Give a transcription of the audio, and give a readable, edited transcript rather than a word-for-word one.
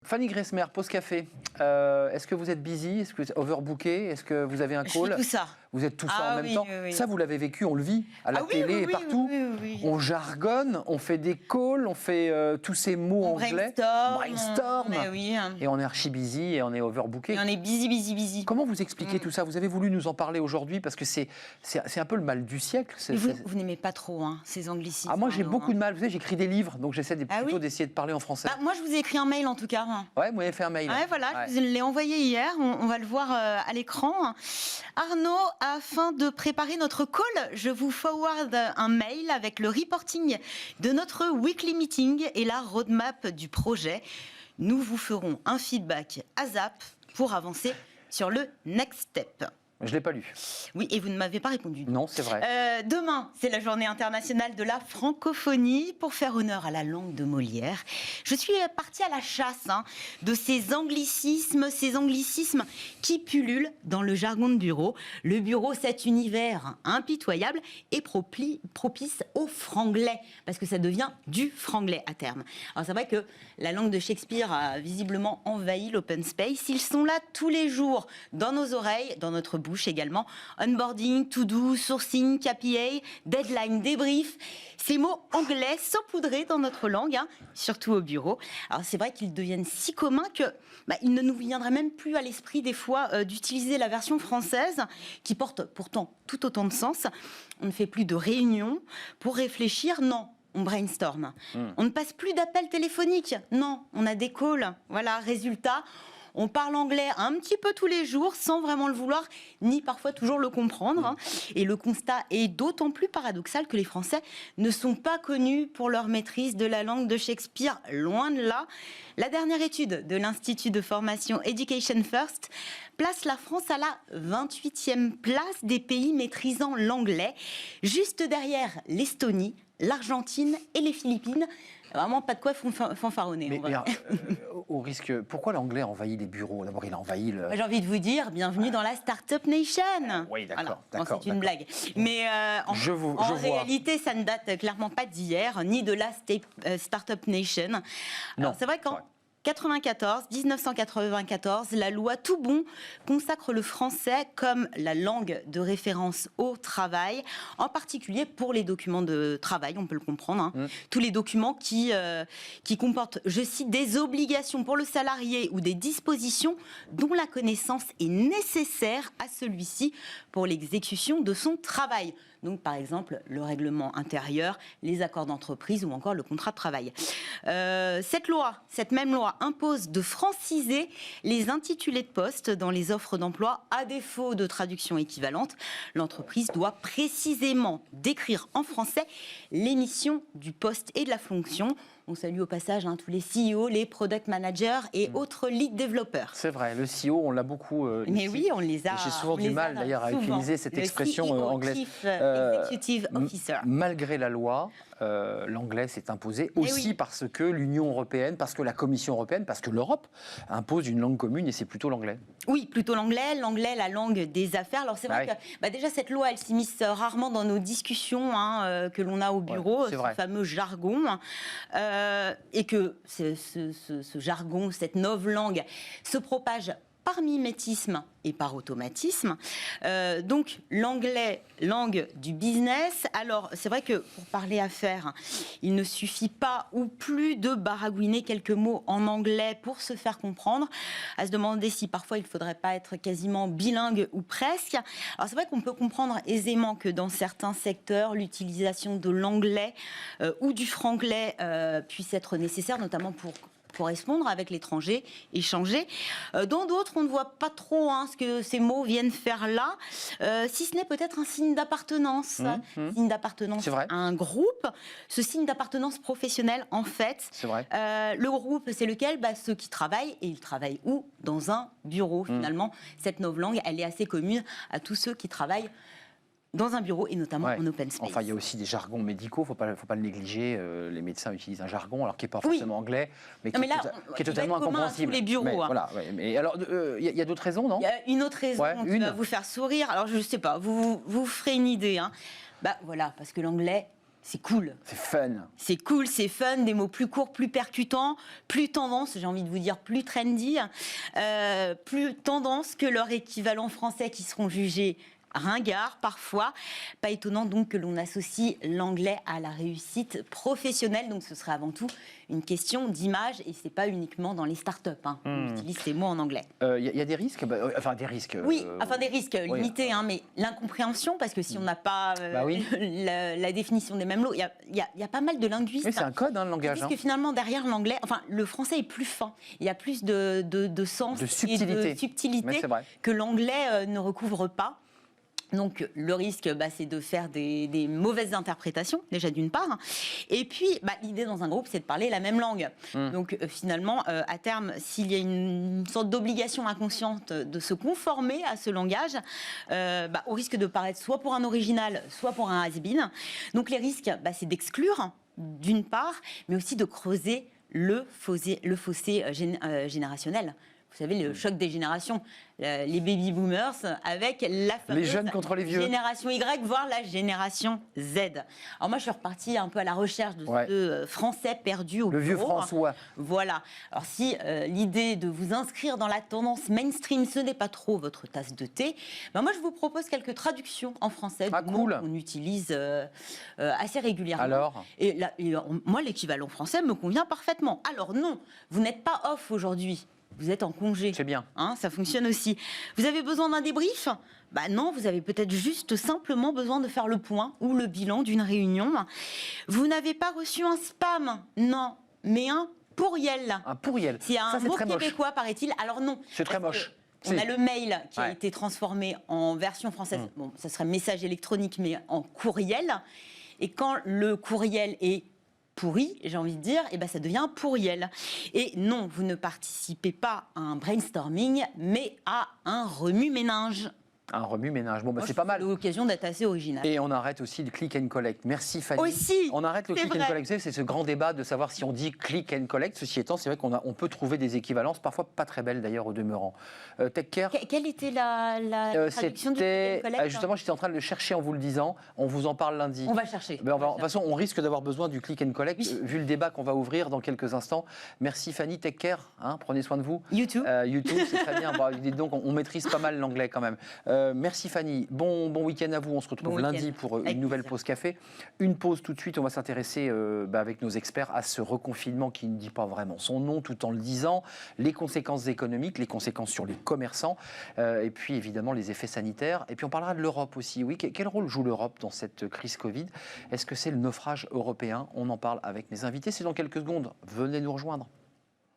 Fanny Gressmer, Pause Café. Est-ce que vous êtes busy? Est-ce que vous êtes overbooké? Est-ce que vous avez un call? Je fais tout ça. Vous êtes tout ça en même temps. Oui. Ça, vous l'avez vécu, on le vit à la télé et partout. Oui. On jargonne, on fait des calls, on fait tous ces mots anglais. Brainstorm. Et on est archi busy et on est overbooké. Et on est busy. Comment vous expliquez tout ça? Vous avez voulu nous en parler aujourd'hui parce que c'est un peu le mal du siècle. Vous n'aimez pas trop ces anglicismes. Moi, j'ai beaucoup de mal. Vous savez, j'écris des livres, donc j'essaie plutôt d'essayer de parler en français. Moi, je vous ai écrit un mail en tout cas. Ouais, vous m'avez fait un mail. Je vous l'ai envoyé hier. On va le voir à l'écran. Arnaud, afin de préparer notre call, je vous forward un mail avec le reporting de notre weekly meeting et la roadmap du projet. Nous vous ferons un feedback ASAP pour avancer sur le next step. Je ne l'ai pas lu. Oui, et vous ne m'avez pas répondu. Non, c'est vrai. Demain, c'est la journée internationale de la francophonie. Pour faire honneur à la langue de Molière, je suis partie à la chasse de ces anglicismes qui pullulent dans le jargon de bureau. Le bureau, cet univers impitoyable et propice au franglais, parce que ça devient du franglais à terme. Alors c'est vrai que la langue de Shakespeare a visiblement envahi l'open space. Ils sont là tous les jours, dans nos oreilles, dans notre bouche également. Onboarding, to-do, sourcing, KPA, deadline, débrief. Ces mots anglais saupoudrés dans notre langue, surtout au bureau. Alors c'est vrai qu'ils deviennent si communs que il ne nous viendrait même plus à l'esprit des fois d'utiliser la version française qui porte pourtant tout autant de sens. On ne fait plus de réunions pour réfléchir, non. On brainstorm. On ne passe plus d'appels téléphoniques. Non, on a des calls. Voilà, résultat. On parle anglais un petit peu tous les jours sans vraiment le vouloir, ni parfois toujours le comprendre. Et le constat est d'autant plus paradoxal que les Français ne sont pas connus pour leur maîtrise de la langue de Shakespeare, loin de là. La dernière étude de l'Institut de formation Education First place la France à la 28e place des pays maîtrisant l'anglais, juste derrière l'Estonie, l'Argentine et les Philippines. Vraiment pas de quoi fanfaronner. Mais au risque, pourquoi l'anglais envahit les bureaux? D'abord, il a envahi le... J'ai envie de vous dire, bienvenue dans la Startup Nation. Oui, d'accord. C'est une blague. Mais en réalité, ça ne date clairement pas d'hier, ni de la Startup Nation. Alors, c'est vrai qu'en 1994, la loi Toubon consacre le français comme la langue de référence au travail, en particulier pour les documents de travail, on peut le comprendre. Tous les documents qui comportent, je cite, des obligations pour le salarié ou des dispositions dont la connaissance est nécessaire à celui-ci pour l'exécution de son travail. Donc, par exemple, le règlement intérieur, les accords d'entreprise ou encore le contrat de travail. Cette même loi impose de franciser les intitulés de poste dans les offres d'emploi à défaut de traduction équivalente. L'entreprise doit précisément décrire en français les missions du poste et de la fonction. On salue au passage tous les CEO, les product managers et autres lead développeurs. C'est vrai, le CEO, on l'a beaucoup Mais ici. oui, on les a. J'ai souvent du mal d'ailleurs à utiliser cette expression anglaise. Chief Executive Officer. Malgré la loi, l'anglais s'est imposé aussi parce que l'Union européenne, parce que la Commission européenne, parce que l'Europe impose une langue commune et c'est plutôt l'anglais. Oui, plutôt l'anglais, la langue des affaires. Alors c'est vrai que déjà cette loi, elle s'immisce rarement dans nos discussions que l'on a au bureau, ce fameux jargon. Et que ce jargon, cette novlangue, se propage par mimétisme et par automatisme. Donc, l'anglais, langue du business. Alors, c'est vrai que pour parler affaires, il ne suffit pas ou plus de baragouiner quelques mots en anglais pour se faire comprendre. À se demander si parfois il ne faudrait pas être quasiment bilingue ou presque. Alors, c'est vrai qu'on peut comprendre aisément que dans certains secteurs, l'utilisation de l'anglais ou du franglais puisse être nécessaire, notamment pour correspondre avec l'étranger, échanger. Dans d'autres, on ne voit pas trop ce que ces mots viennent faire là, si ce n'est peut-être un signe d'appartenance. Signe d'appartenance à un groupe. Ce signe d'appartenance professionnelle, en fait, le groupe, c'est lequel? Ceux qui travaillent, et ils travaillent où? Dans un bureau, finalement. Cette novlangue, elle est assez commune à tous ceux qui travaillent dans un bureau et notamment en open space. Enfin, il y a aussi des jargons médicaux, faut pas le négliger. Les médecins utilisent un jargon, alors qui n'est pas forcément anglais, mais qui est totalement incompréhensible. Les bureaux. Mais alors, il y a d'autres raisons, non? Il y a une autre raison qui va vous faire sourire. Alors, je ne sais pas, vous ferez une idée. Voilà, parce que l'anglais, c'est cool. C'est fun. C'est cool, c'est fun, des mots plus courts, plus percutants, plus tendance, j'ai envie de vous dire plus trendy, plus tendance que leur équivalent français qui seront jugés ringard parfois. Pas étonnant donc que l'on associe l'anglais à la réussite professionnelle. Donc ce serait avant tout une question d'image et c'est pas uniquement dans les startups. On utilise ces mots en anglais. Y a des risques, enfin des risques. Oui, enfin des risques limités, mais l'incompréhension, parce que si on n'a pas la définition des mêmes mots, il y a pas mal de linguistes. Oui, c'est un code, le langage. Parce que finalement derrière l'anglais, enfin le français est plus fin. Il y a plus de sens et de subtilité que l'anglais ne recouvre pas. Donc le risque, c'est de faire des mauvaises interprétations, déjà d'une part. Et puis l'idée dans un groupe, c'est de parler la même langue. Donc finalement, à terme, s'il y a une sorte d'obligation inconsciente de se conformer à ce langage, au risque de paraître soit pour un original, soit pour un has-been. Donc les risques, c'est d'exclure, d'une part, mais aussi de creuser le fossé générationnel. Vous savez, le choc des générations, les baby boomers avec la fameuse les jeunes contre les vieux. Génération Y, voire la génération Z. Alors moi, je suis repartie un peu à la recherche de ce Français perdu au bureau. Le vieux François. Voilà. Alors si l'idée de vous inscrire dans la tendance mainstream, ce n'est pas trop votre tasse de thé, moi, je vous propose quelques traductions en français de mots qu'on utilise assez régulièrement. Alors moi, l'équivalent français me convient parfaitement. Alors non, vous n'êtes pas off aujourd'hui. Vous êtes en congé. C'est bien. Ça fonctionne aussi. Vous avez besoin d'un débrief ? Non, vous avez peut-être juste simplement besoin de faire le point ou le bilan d'une réunion. Vous n'avez pas reçu un spam ? Non, mais un pourriel. Un pourriel. C'est un mot québécois, paraît-il. Alors non. C'est très moche. On a le mail qui a été transformé en version française. Bon, ça serait message électronique, mais en courriel. Et quand le courriel est pourri, j'ai envie de dire, ça devient un pourriel. Et non, vous ne participez pas à un brainstorming, mais à un remue-ménage. Un remue-ménage. Bon, c'est pas mal. C'est l'occasion d'être assez original. Et on arrête aussi le click and collect. Merci Fanny. Aussi. On arrête le click and collect. C'est ce grand débat de savoir si on dit click and collect. Ceci étant, c'est vrai qu'on peut trouver des équivalences, parfois pas très belles d'ailleurs au demeurant. TechCare. Quelle était la traduction du click and collect ? Justement, j'étais en train de le chercher en vous le disant. On vous en parle lundi. On va chercher. De toute façon, on risque d'avoir besoin du click and collect, vu le débat qu'on va ouvrir dans quelques instants. Merci Fanny. TechCare. Prenez soin de vous. YouTube. YouTube, c'est très bien. Donc, on maîtrise pas mal l'anglais quand même. Merci Fanny. Bon week-end à vous. On se retrouve lundi pour une nouvelle pause café. Une pause tout de suite. On va s'intéresser avec nos experts à ce reconfinement qui ne dit pas vraiment son nom tout en le disant. Les conséquences économiques, les conséquences sur les commerçants et puis évidemment les effets sanitaires. Et puis on parlera de l'Europe aussi. Oui, quel rôle joue l'Europe dans cette crise Covid ? Est-ce que c'est le naufrage européen ? On en parle avec mes invités. C'est dans quelques secondes. Venez nous rejoindre.